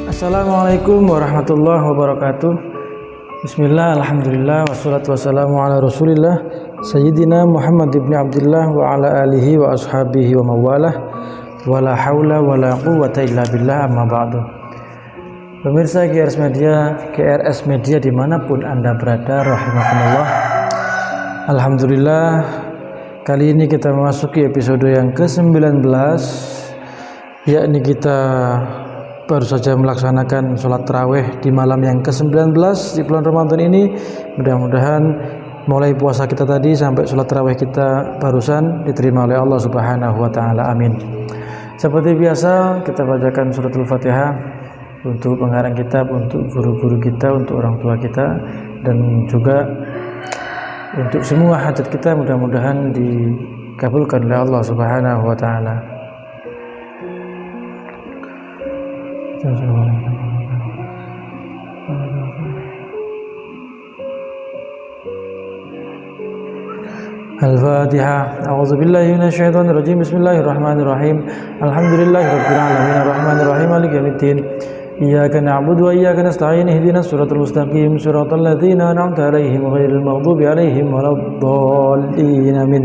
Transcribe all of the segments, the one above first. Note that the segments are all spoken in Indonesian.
Assalamualaikum warahmatullahi wabarakatuh. Bismillah, alhamdulillah, wassalatu wassalamu ala rasulillah Sayyidina Muhammad ibn Abdullah wa ala alihi wa ashabihi wa mawalah wa la hawla wa la quwwata illa billah, amma ba'du. Pemirsa KRS Media dimanapun Anda berada, rahimakumullah. Alhamdulillah, kali ini kita memasuki episode yang ke-19, yakni kita baru saja melaksanakan sholat tarawih di malam yang ke-19 di bulan Ramadan ini. Mudah-mudahan mulai puasa kita tadi sampai sholat tarawih kita barusan diterima oleh Allah Subhanahu wa Ta'ala. Amin. Seperti biasa, kita bacakan suratul Fatihah untuk pengarang kitab, untuk guru-guru kita, untuk orang tua kita, dan juga untuk semua hajat kita. Mudah-mudahan dikabulkan oleh Allah Subhanahu wa Ta'ala. Al-Fatihah. A'udzu billahi minasy syaithanir rajim. Bismillahirrahmanirrahim. Alhamdulillahirabbil alamin arrahmanir rahim maliki yaumiddin. Iyyaka na'budu wa iyyaka nasta'in. Ihdinas siratal mustaqim, siratal ladzina an'amta 'alaihim ghairil maghdubi 'alaihim waladdallin. Amin.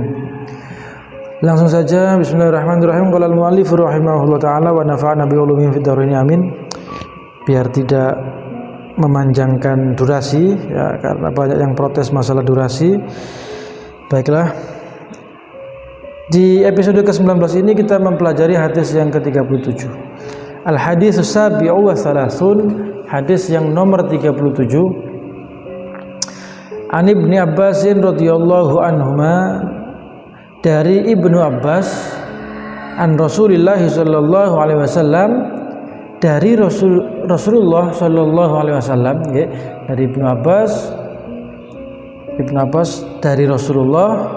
Langsung saja, bismillahirrahmanirrahim. Qala al-mu'allif rahimahullah ta'ala wa nafa'ana bi ulumihi fid dharain, amin. Biar tidak memanjangkan durasi ya, karena banyak yang protes masalah durasi. Baiklah, di episode ke-19 ini kita mempelajari hadis yang ke-37. Al-hadis as-sabi'u wa thalathun, hadis yang nomor 37. An Ibnu Abbasin radhiyallahu anhuma, dari Ibnu Abbas, an Rasulillah sallallahu alaihi wasallam, dari Rasulullah sallallahu alaihi wasallam, dari Ibnu Abbas dari Rasulullah,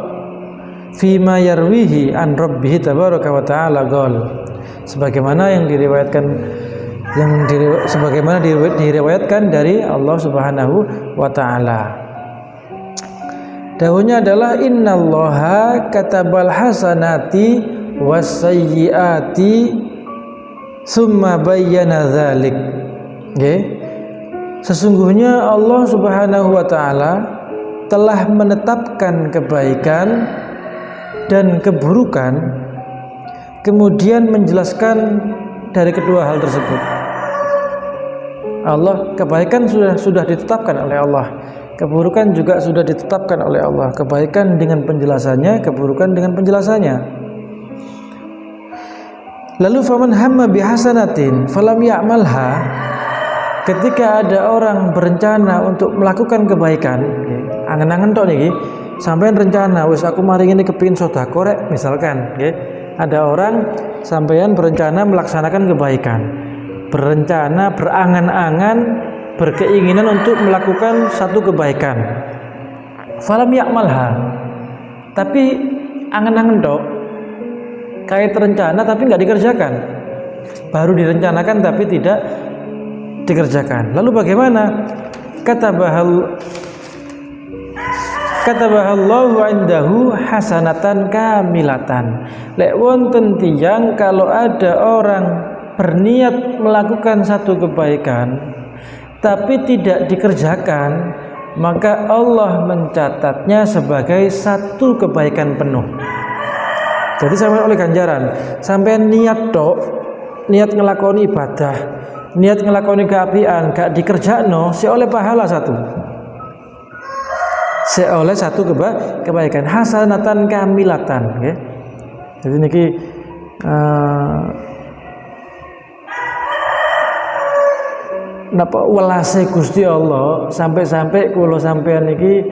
fima yarwihi an rabbih tabaraka wa ta'ala qol, sebagaimana diriwayatkan dari Allah Subhanahu wa ta'ala. Dahulunya adalah innallaha katabal hasanati wassayyiati summa bayyana dzalik. Sesungguhnya Allah Subhanahu wa ta'ala telah menetapkan kebaikan dan keburukan, kemudian menjelaskan dari kedua hal tersebut. Kebaikan sudah ditetapkan oleh Allah, keburukan juga sudah ditetapkan oleh Allah. Kebaikan dengan penjelasannya, keburukan dengan penjelasannya. Lalu faman hamma bihasanatin falam ya'malha, ketika ada orang berencana untuk melakukan kebaikan, angen-angen tok niki, sampean rencana wis aku mari ngene kepengin sedekah rek misalkan, ada orang sampean berencana melaksanakan kebaikan, berencana, berangan-angan, berkeinginan untuk melakukan satu kebaikan. Falam ya'malha, tapi angen-angen tok, kayak terencana tapi nggak dikerjakan, baru direncanakan tapi tidak dikerjakan. Lalu bagaimana? Katabahallahu indahu hasanatan kamilatan. Lek wonten tiyang kalau ada orang berniat melakukan satu kebaikan tapi tidak dikerjakan, maka Allah mencatatnya sebagai satu kebaikan penuh. Jadi sampai oleh ganjaran, sampai niat tok, niat ngelakoni ibadah, niat ngelakoni keapian, gak dikerjakno, oleh pahala satu, oleh satu kebaikan, hasanatan kamilatan. Jadi niki napa welase Gusti Allah sampai kula sampean niki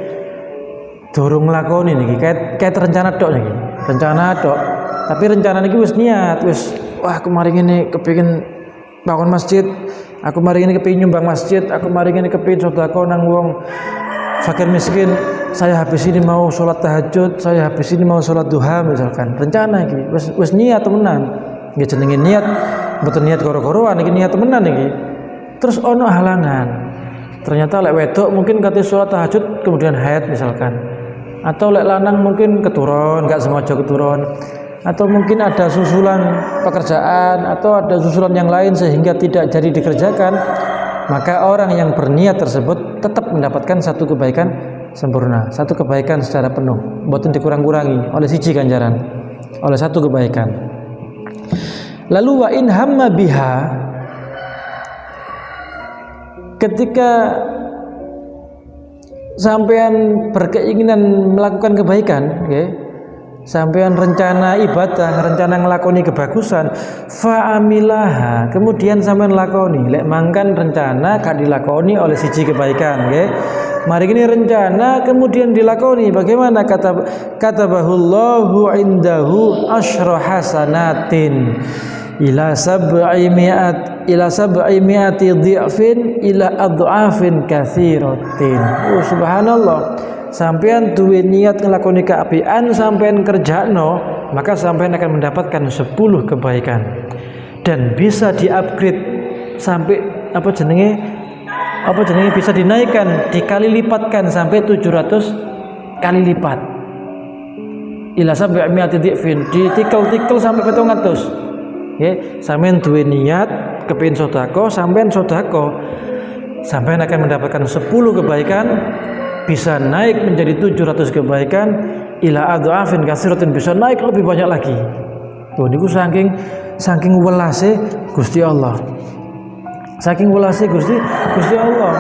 durung nglakoni niki, kayak rencana tok niki, rencana tok. Tapi rencana niki wis niat, wis wah kemarin ini kepengin bangun masjid, aku mari ini kepingin nyumbang masjid, aku mari ini kepingin sedekah nang wong fakir miskin, saya habis ini mau sholat tahajud, saya habis ini mau sholat duha misalkan. Rencana iki wis niat temenan. Nggih jenenge niat, mboten niat goro-goroan, iki niat temenan iki. Terus ono halangan. Ternyata lek wedok mungkin kate sholat tahajud kemudian haid misalkan. atau lek lanang mungkin keturun gak sengaja keturun, atau mungkin ada susulan pekerjaan atau ada susulan yang lain sehingga tidak jadi dikerjakan, maka orang yang berniat tersebut tetap mendapatkan satu kebaikan sempurna, satu kebaikan secara penuh, mboten dikurang-kurangi oleh siji ganjaran, oleh satu kebaikan. Lalu wa in hamma biha, ketika sampean berkeinginan melakukan kebaikan, okay, sampean rencana ibadah, rencana ngelakoni kebagusan, fa'amilaha, kemudian sampean lakoni, lek mangkan rencana gak dilakoni oleh siji kebaikan, okay. Mari ini rencana kemudian dilakoni, bagaimana? Katabahullahu indahu asyra hasanatin ila sab'i mi'ati dhi'fin ila adhafin katsiratin. Oh subhanallah, sampean duwe niat nglakoni keapian, sampean kerjakno, maka sampean akan mendapatkan 10 kebaikan dan bisa di-upgrade sampai bisa dinaikkan, dikali lipatkan sampai 700 kali lipat. Ila sab'i mi'ati dhi'fin, ditikel-tikel sampai 700. Nggih, sampean duwe niat kepengin sedekah, sampean sedekah, sampean akan mendapatkan 10 kebaikan, bisa naik menjadi 700 kebaikan, ila adhafin katsiratin, bisa naik lebih banyak lagi. Tuh niku saking welase Gusti Allah. Saking welase Gusti Allah.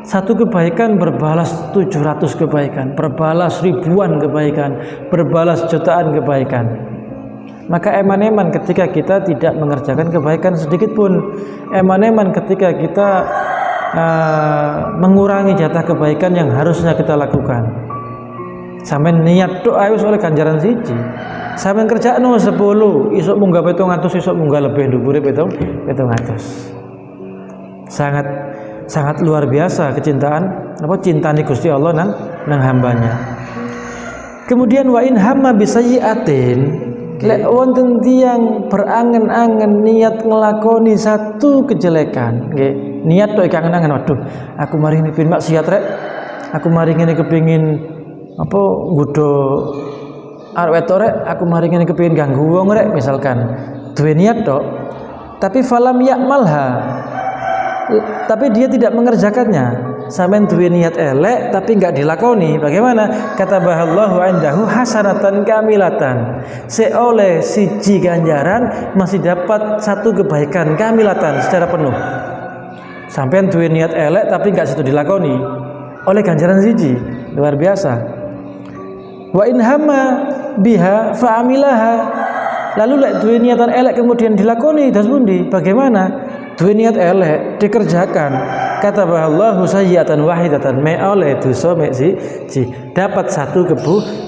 Satu kebaikan berbalas 700 kebaikan, berbalas ribuan kebaikan, berbalas jutaan kebaikan. Maka eman-eman ketika kita tidak mengerjakan kebaikan sedikit pun, eman-eman ketika kita mengurangi jatah kebaikan yang harusnya kita lakukan. Sampai niat doa wis oleh ganjaran siji. Sampai kerjaan 10, isuk munggah 700, isuk munggah lebih dhuwure 700. Sangat luar biasa kecintaan cintane Gusti Allah nang hambanya. Kemudian wa in hamma bisayyi'atin, lek wonten tiyang berangen-angen niat ngelakoni satu kejelekan, nggih. Niat tok kangen-angen, waduh, aku mari ngene pin maksiat rek. Aku mari ngene kepengin nggodho arep wedok rek, aku mari ngene kepengin ganggu wong rek, misalkan. Duwe niat tok, tapi falam yakmalha. Tapi dia tidak mengerjakannya. Sampeyan duwe niat elek tapi enggak dilakoni. Bagaimana? Katabahallahu indahu hasanatan kamilatan. Seoleh siji ganjaran masih dapat satu kebaikan kamilatan secara penuh. Sampeyan duwe niat elek tapi enggak situ dilakoni, oleh ganjaran siji. Luar biasa. Wa in hamma biha fa'amilaha. Lalu lek duwe niatan elek kemudian dilakoni, das pundi? Bagaimana? Duwe niat elek dikerjakan, katabahallahu sayyi'atan wahidatan, oleh dosa siji, dapat satu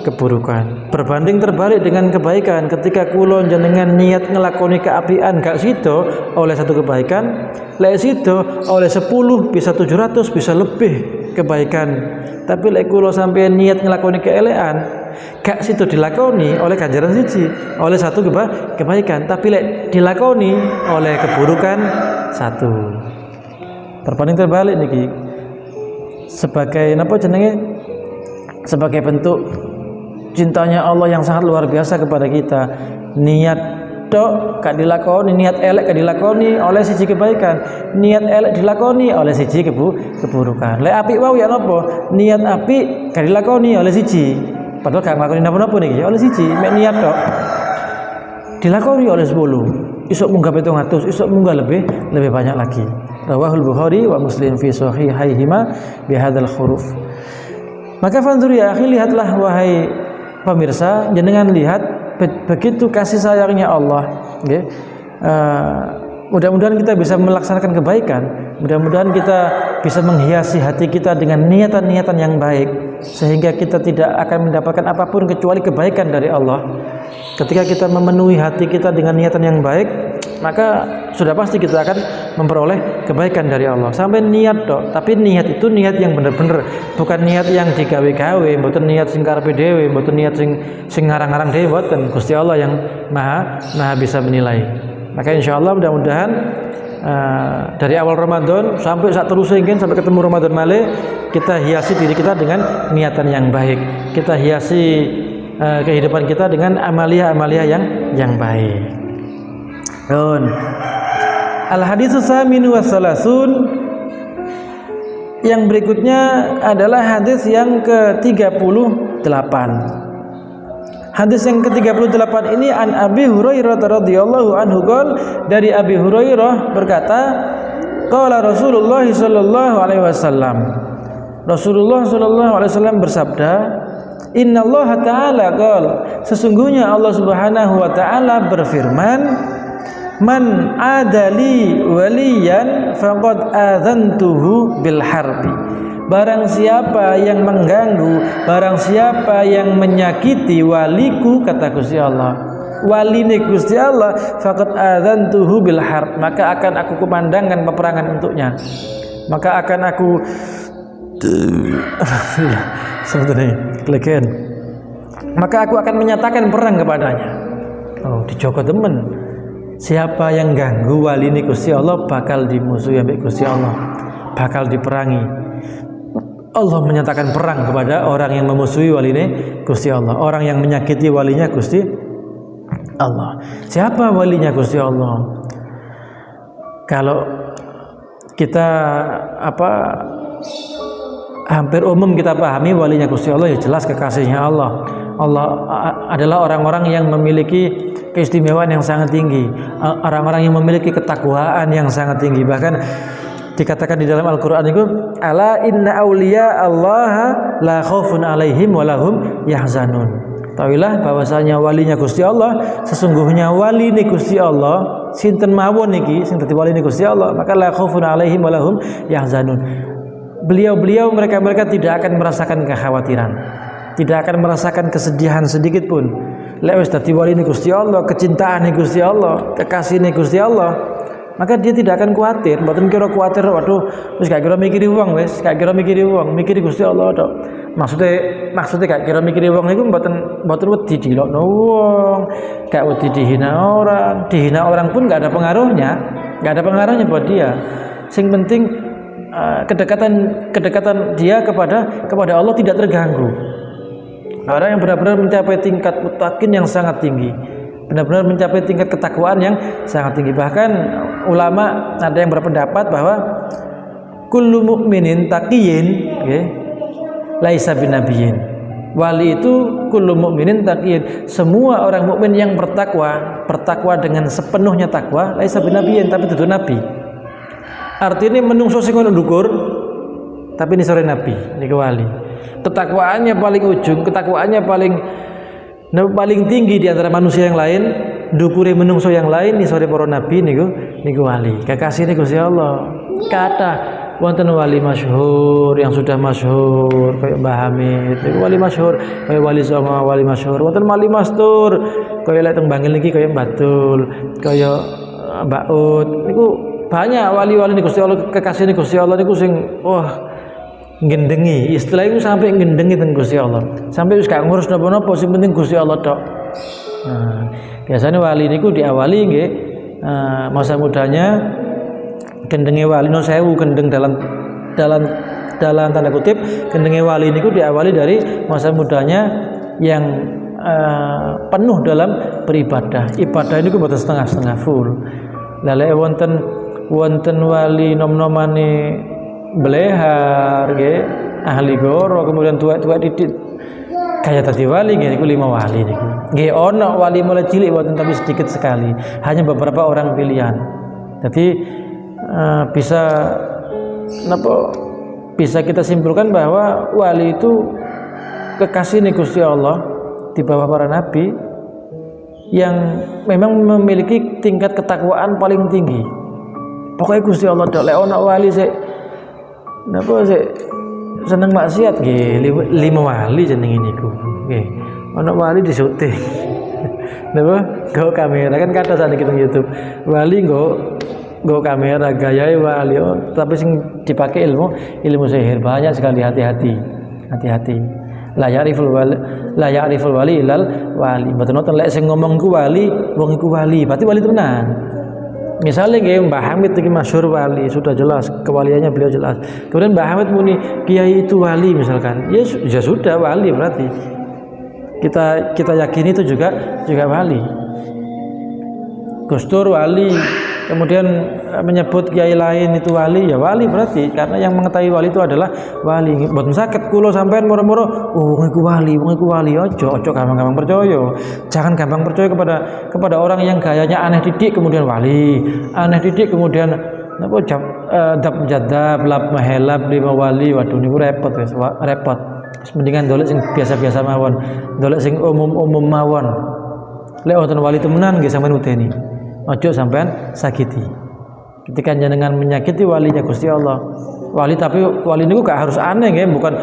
keburukan. Berbanding terbalik dengan kebaikan, ketika kula jenengan niat ngelakoni keapian gak sido oleh satu kebaikan, lek sido oleh 10 bisa 700 bisa lebih kebaikan. Tapi lek kula sampeyan niat ngelakoni keelekan, gak sido dilakoni oleh ganjaran siji, oleh satu kebaikan, tapi lek dilakoni oleh keburukan satu. Berbanding terbalik niki, sebagai sebagai bentuk cintanya Allah yang sangat luar biasa kepada kita. Niat tok gak dilakoni, niat elek gak dilakoni oleh siji kebaikan, niat elek dilakoni oleh siji keburukan. Lek apik wae ya napa? Niat apik gak dilakoni oleh siji, padahal gak nglakoni napa-napa niki, oleh siji mek niat tok dilakoni oleh 10, isuk munggah 700, isuk munggah lebih banyak lagi. Rawahul Bukhari wa Muslim fi sahihaihima bihadzal huruf. Maka fanzur ya akhi, lihatlah wahai pemirsa, jenengan lihat begitu kasih sayangnya Allah, okay. Mudah-mudahan kita bisa melaksanakan kebaikan, mudah-mudahan kita bisa menghiasi hati kita dengan niatan-niatan yang baik, sehingga kita tidak akan mendapatkan apapun kecuali kebaikan dari Allah. Ketika kita memenuhi hati kita dengan niatan yang baik, maka sudah pasti kita akan memperoleh kebaikan dari Allah. Sampai niat dok, tapi niat itu niat yang benar-benar, bukan niat yang digawe-gawe, bukan niat sing karepe dhewe, bukan niat sing ngarang-ngarang dhewe, bukan. Gusti Allah yang maha bisa menilai. Maka insya Allah mudah-mudahan dari awal Ramadan sampai saat terus ingin sampai ketemu Ramadan malih, kita hiasi diri kita dengan niatan yang baik, kita hiasi kehidupan kita dengan amalia-amalia yang baik. Al-haditsus samin wa salasun, yang berikutnya adalah hadis yang ke-38. Hadis yang ke-38 ini an Abi Hurairah radhiyallahu anhu dari Abi Hurairah berkata, qala Rasulullah sallallahu alaihi wasallam, Rasulullah sallallahu alaihi wasallam bersabda, innallaha ta'ala qala, sesungguhnya Allah Subhanahu wa taala berfirman, man adali waliyan faqad adzantuhu bil harbi. Barang siapa yang mengganggu, barang siapa yang menyakiti waliku, kata Gusti Allah, wali ini Gusti Allah, faqad adzantuhu bil harb, maka akan aku kumandangkan peperangan untuknya, maka akan aku maka aku akan menyatakan perang kepadanya. Dijogo temen, siapa yang ganggu wali ini Gusti Allah bakal dimusuhi ambek Gusti Allah, bakal diperangi. Allah menyatakan perang kepada orang yang memusuhi wali ini Gusti Allah, orang yang menyakiti walinya Gusti Allah. Siapa walinya Gusti Allah? Kalau kita hampir umum kita pahami walinya Gusti Allah, ya jelas kekasihnya Allah. Allah adalah orang-orang yang memiliki keistimewaan yang sangat tinggi, orang-orang yang memiliki ketakwaan yang sangat tinggi. Bahkan dikatakan di dalam Al-Quran itu, ala inna awliya Allah la khaufun alaihim walahum yahzanun. Tahuilah bahwasanya walinya Gusti Allah, sesungguhnya wali ini Gusti Allah, sinten mawon niki sing dadi wali ini Gusti Allah, maka la khaufun alaihim walahum yahzanun. Beliau-beliau mereka tidak akan merasakan kekhawatiran, tidak akan merasakan kesedihan sedikit pun. Lek wis dadi wali ini Gusti Allah, kecintaan ini Gusti Allah, kekasih ini Gusti Allah, maka dia tidak akan khawatir. Mboten kira khawatir, waduh wis gak kira mikiri wong, wis gak kira mikiri wong, mikiri Gusti Allah tok. Maksudnya gak kira mikiri wong niku mboten wedi dilokno wong, gak wedi dihina orang pun gak ada pengaruhnya buat dia. Sing penting kedekatan dia kepada Allah tidak terganggu. Orang yang benar-benar mencapai tingkat mutakin yang sangat tinggi, benar-benar mencapai tingkat ketakwaan yang sangat tinggi. Bahkan ulama ada yang berpendapat bahwa kullu mukminin taqiyyin laisa binabiyyin. Wali itu kullu mukminin taqiyyin, semua orang mukmin yang bertakwa dengan sepenuhnya takwa, laisa binabiyyin, tapi itu nabi. Artinya menungso sing ngono ndukur tapi ini sore nabi, niku wali. Ketakwaannya paling ujung, ketakwaannya paling tinggi di antara manusia yang lain, dukure menungso yang lain ni sore para nabi niku wali. Kekasih niku Gusti Allah. Kata wonten wali masyhur yang sudah masyhur kayak Mbah Hamid niku wali masyhur, kayak Wali Songo wali masyhur. Wonten wali mastur kayak lek teng Bangil niki kayak Batul, kayak Mbak Ut niku banyak wali-wali niku Gusti Allah, kekasih niku Gusti Allah niku sing ngendengi, istilah itu sampai ngendengi teng Gusti Allah, sampai wis gak ngurus napa-napa, sing penting Gusti Allah tok. Nah, biasanya wali niku diawali nggih masa mudanya gendenge wali no sewu, gendeng dalam tanda kutip, gendenge wali niku diawali dari masa mudanya yang penuh dalam beribadah. Ibadah ini mboten setengah-setengah full. Lha wonten wali nom-nomane belehar nggih, ahli goro, kemudian tuwek-tuwek didik kayak tadi wali nggih niku 5 wali niku. Nggih ana wali mulai cilik wonten tapi sedikit sekali, hanya beberapa orang pilihan. Jadi bisa kita simpulkan bahwa wali itu kekasih Gusti Allah di bawah para nabi yang memang memiliki tingkat ketakwaan paling tinggi. Pokoknya Gusti Allah tok, lek ana wali sik napa sik seneng maksiat nggih 5 wali jenenge niku nggih. Ana wali disuting napa nggo kamera kan kata sakniki teng YouTube wali nggo kamera gayae wali, tapi sing dipakai ilmu sihir. Banyak sekali, hati-hati. La ya'riful wali ilal wali. Mboten nonton lek sing ngomong ku wali, wong iku wali, berarti wali tenan. Misalnya kayak Mbah Hamid ini masyhur wali, sudah jelas kewaliannya beliau jelas. Kemudian Mbah Hamid muni kiai itu wali misalkan, ya sudah wali berarti. Kita yakini itu juga wali. Gus Dur wali, kemudian menyebut kiai lain itu wali, ya wali berarti karena yang mengetahui wali itu adalah wali. Mboten saged kula sampean moro-moro wong iku wali, ojo gampang-gampang percaya. Jangan gampang percaya kepada orang yang gayanya aneh didik kemudian wali, aneh didik kemudian napa dab jadab lab mahelab lima wali. Waduh niku repot wis, repot. Mendingan dolek sing biasa-biasa mawon, dolek sing umum mawon. Lek wonten wali temenan nggih sampean udeni. Ojo sampean sakiti. Ketika jenengan menyakiti walinya Gusti Allah. Wali tapi wali niku gak harus aneh nggih, bukan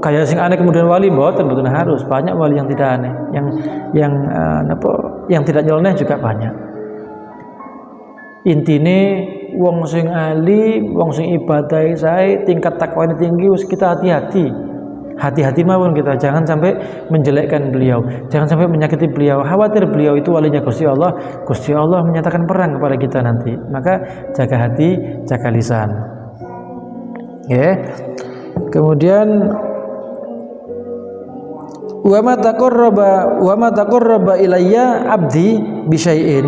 kayak sing aneh kemudian wali mboten harus. Banyak wali yang tidak aneh, yang tidak nyeleneh juga banyak. Intine wong sing ali, wong sing ibadahi sae, tingkat takwanya tinggi, wis kita hati-hati. Hati-hati mawon kita, jangan sampai menjelekkan beliau, jangan sampai menyakiti beliau. Khawatir beliau itu walinya Gusti Allah, Gusti Allah menyatakan perang kepada kita nanti. Maka jaga hati, jaga lisan. Ya. Kemudian wa ma taqarraba ilayya abdi bi syai'in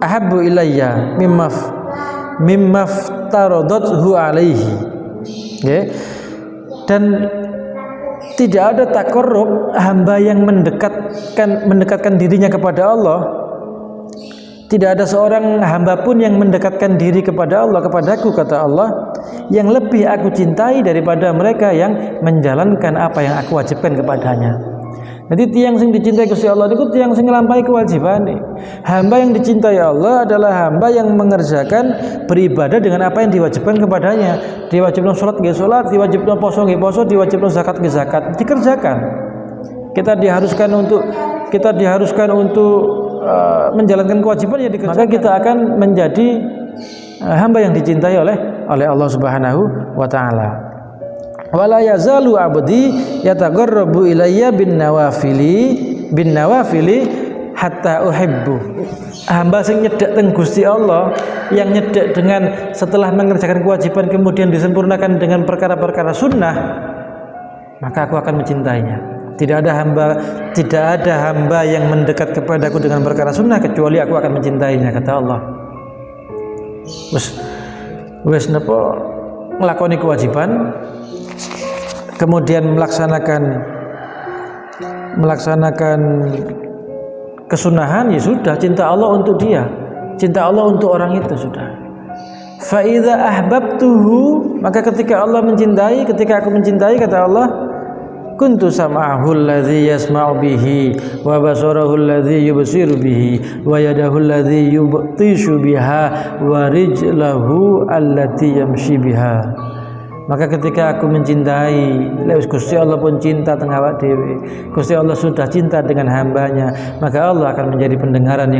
ahabbu ilayya mimma aftaradatuhu alaihi. Ya. Dan tidak ada takarrub hamba yang mendekatkan dirinya kepada Allah. Tidak ada seorang hamba pun yang mendekatkan diri kepada Allah, kepadaku kata Allah, yang lebih aku cintai daripada mereka yang menjalankan apa yang aku wajibkan kepadanya. Jadi tiang sing dicintai Gusti Allah itu tiang sing nglampahi kewajiban. Hamba yang dicintai Allah adalah hamba yang mengerjakan beribadah dengan apa yang diwajibkan kepadanya. Diwajibkan sholat nggih sholat, diwajibkan poso nggih poso, diwajibkan zakat nggih zakat, dikerjakan. Kita diharuskan untuk menjalankan kewajiban ya dikerjakan. Maka kita akan menjadi hamba yang dicintai oleh Allah Subhanahu wa taala. Wala yazalu abdi yataqarrabu ilayya bin nawafili hatta uhibbu. Hamba sing nyedek teng Gusti Allah, yang nyedek dengan setelah mengerjakan kewajiban kemudian disempurnakan dengan perkara-perkara sunnah, maka aku akan mencintainya. Tidak ada hamba yang mendekat kepadaku dengan perkara sunnah kecuali aku akan mencintainya, kata Allah. Wes napa nglakoni kewajiban, kemudian melaksanakan kesunahan, ya sudah, cinta Allah untuk dia, cinta Allah untuk orang itu sudah. Fa idza ahbabtuhu, maka ketika Allah mencintai, ketika aku mencintai, kata Allah, kuntu sam'ahu alladhi yasma'u bihi wa basarahu alladhi yubsiru bihi wa yadahu alladhi yubtishu biha wa rijlahu allati yamshi biha. Maka ketika aku mencintai, Gusti Allah pun cinta tengah awak dewe. Gusti Allah sudah cinta dengan hambanya, maka Allah akan menjadi pendengaran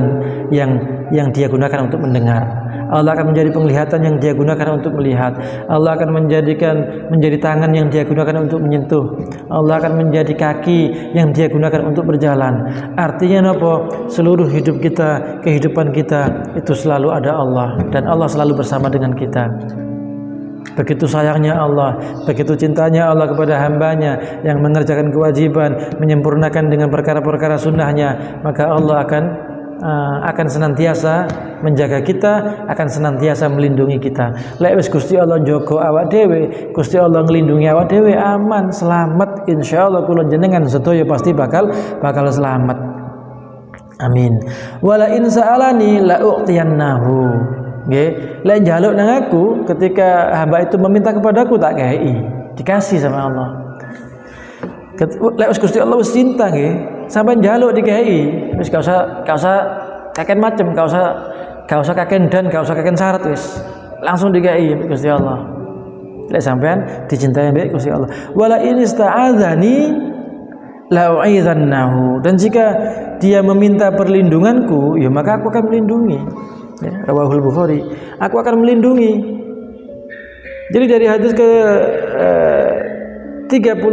yang dia gunakan untuk mendengar. Allah akan menjadi penglihatan yang dia gunakan untuk melihat. Allah akan menjadi tangan yang dia gunakan untuk menyentuh. Allah akan menjadi kaki yang dia gunakan untuk berjalan. Artinya apa? Seluruh hidup kita, kehidupan kita itu selalu ada Allah, dan Allah selalu bersama dengan kita. Begitu sayangnya Allah, begitu cintanya Allah kepada hambanya yang mengerjakan kewajiban, menyempurnakan dengan perkara-perkara sunnahnya, maka Allah akan senantiasa menjaga kita, akan senantiasa melindungi kita. Lek wis Gusti Allah njogo awak dhewe, Gusti Allah nglindungi awak dhewe, aman, selamat, insyaallah kula jenengan sedaya pasti bakal selamat. Amin. Wala in sa'alani la u'tiyannahu. Nggih, lek njaluk nang aku, ketika hamba itu meminta kepadaku tak kei, dikasih sama Allah. Lek Gusti Allah wis cinta nggih, sampai njaluk dikei, wis gak usah kaken macem, gak usah kaken dan gak usah kaken syarat, wis langsung dikei Gusti Allah. Lek sampean dicintai mbek Gusti Allah. Wala in ista'adzani la u'idhannahu. Dan jika dia meminta perlindunganku, ya maka aku akan melindungi. Ya, Rawahul Bukhari, aku akan melindungi. Jadi dari hadis ke 38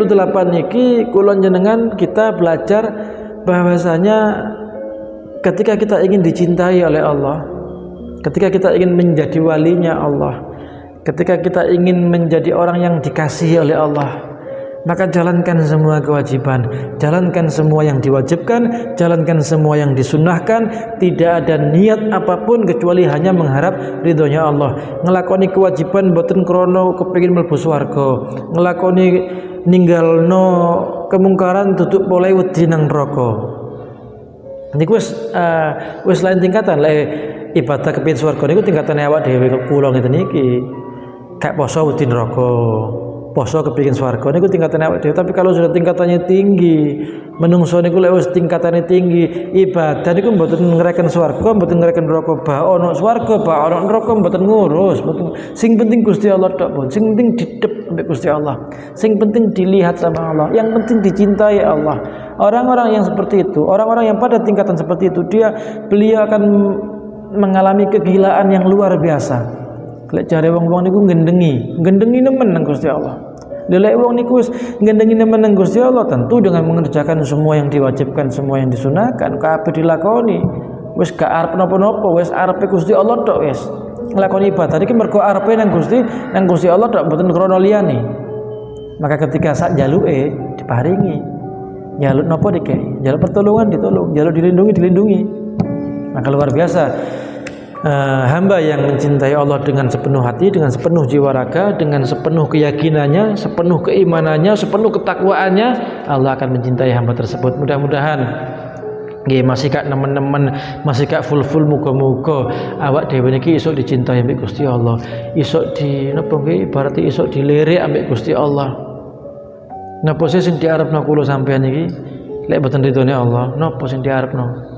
niki kulon jenengan kita belajar bahwasanya ketika kita ingin dicintai oleh Allah, ketika kita ingin menjadi walinya Allah, ketika kita ingin menjadi orang yang dikasihi oleh Allah, maka jalankan semua kewajiban, jalankan semua yang diwajibkan, jalankan semua yang disunnahkan. Tidak ada niat apapun kecuali hanya mengharap ridhonya Allah. Ngelakoni kewajiban boten krono kepengin mlebu swarga, ngelakoni ninggalno kemungkaran tutup mulai wedi nang neraka. Niku wis lain tingkatan. Ibadah kepengin swarga niku tingkatane awak dhewe kula ngeten iki. Kayak poso wedi neraka, poso kepengin swarga niku tingkatane awak dhewe. Tapi kalau sudah tingkatannya tinggi, menungso niku lek wis tingkatane tinggi, ibadah niku mboten ngereken swarga, mboten ngereken neraka. Ba ono swarga, ba ono neraka mboten ngurus. Sing penting Gusti Allah tok, Bun. Sing penting didep ambek Gusti Allah. Sing penting dilihat sama Allah. Yang penting dicintai Allah. Orang-orang yang seperti itu, orang-orang yang pada tingkatan seperti itu, beliau akan mengalami kegilaan yang luar biasa. Lek jare wong-wong niku ngendengi nemen nang Gusti Allah. Lek wong niku wis ngendengi nemen nang Gusti Allah, tentu dengan mengerjakan semua yang diwajibkan, semua yang disunahkan, kabeh dilakoni. Wis gak arep napa-napa, wis arepe Gusti Allah tok wis. Nglakoni ibadah iki mergo arepe nang Gusti Allah tok, mboten krana liyane. Maka ketika sak jaluke diparingi. Jaluk nopo dikei, jaluk pertolongan ditolong, jaluk dilindungi. Maka luar biasa hamba yang mencintai Allah dengan sepenuh hati, dengan sepenuh jiwa raga, dengan sepenuh keyakinannya, sepenuh keimanannya, sepenuh ketakwaannya, Allah akan mencintai hamba tersebut. Mudah-mudahan nggih masih kak nemen-nemen, masih kak full muga-muga awak dhewe niki isuk dicintai ambek Gusti Allah, isuk di napa nggih ibarat isuk dilirik ambek Gusti Allah. Napa sing diarepno kula sampeyan iki lek boten ridhone Allah, napa sing diarepno?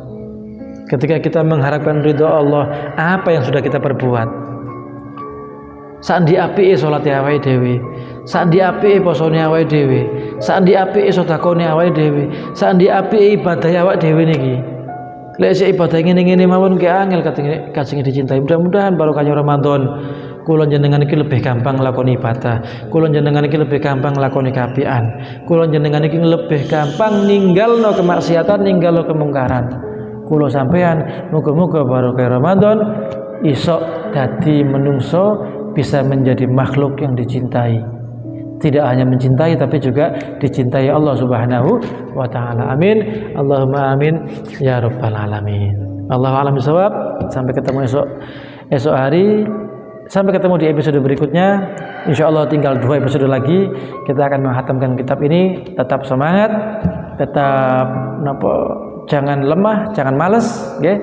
Ketika kita mengharapkan ridho Allah, apa yang sudah kita perbuat? Sandi apike salate awake dhewe, sandi apike posone awake dhewe, sandi apike sedekahne awake dhewe, sandi apike ibadah awake dhewe niki. Lek sik ibadah ngene-ngene mawon ki angel katenge dicintai. Mudah-mudahan barokahnya Ramadan kula jenengan iki lebih gampang nglakoni ibadah, kula jenengan iki lebih gampang nglakoni kaapian, kula jenengan iki lebih gampang ninggalno kemaksiatan, ninggalno kemungkaran. Kula sampean muga-muga barokah Ramadan isok dadi menungso bisa menjadi makhluk yang dicintai. Tidak hanya mencintai tapi juga dicintai Allah Subhanahu wa taala. Amin. Allahumma amin ya rabbal alamin. Allahu a'lam bishawab. Sampai ketemu esok hari. Sampai ketemu di episode berikutnya. Insya Allah tinggal 2 episode lagi kita akan menghatamkan kitab ini. Tetap semangat, tetap jangan lemah, jangan males, okay?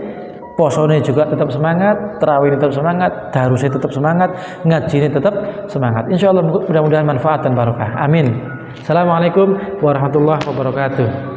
Posone juga tetap semangat, tarawih tetap semangat, darusnya tetap semangat, ngaji ini tetap semangat. Insya Allah mudah-mudahan manfaat dan barokah. Amin. Assalamualaikum warahmatullahi wabarakatuh.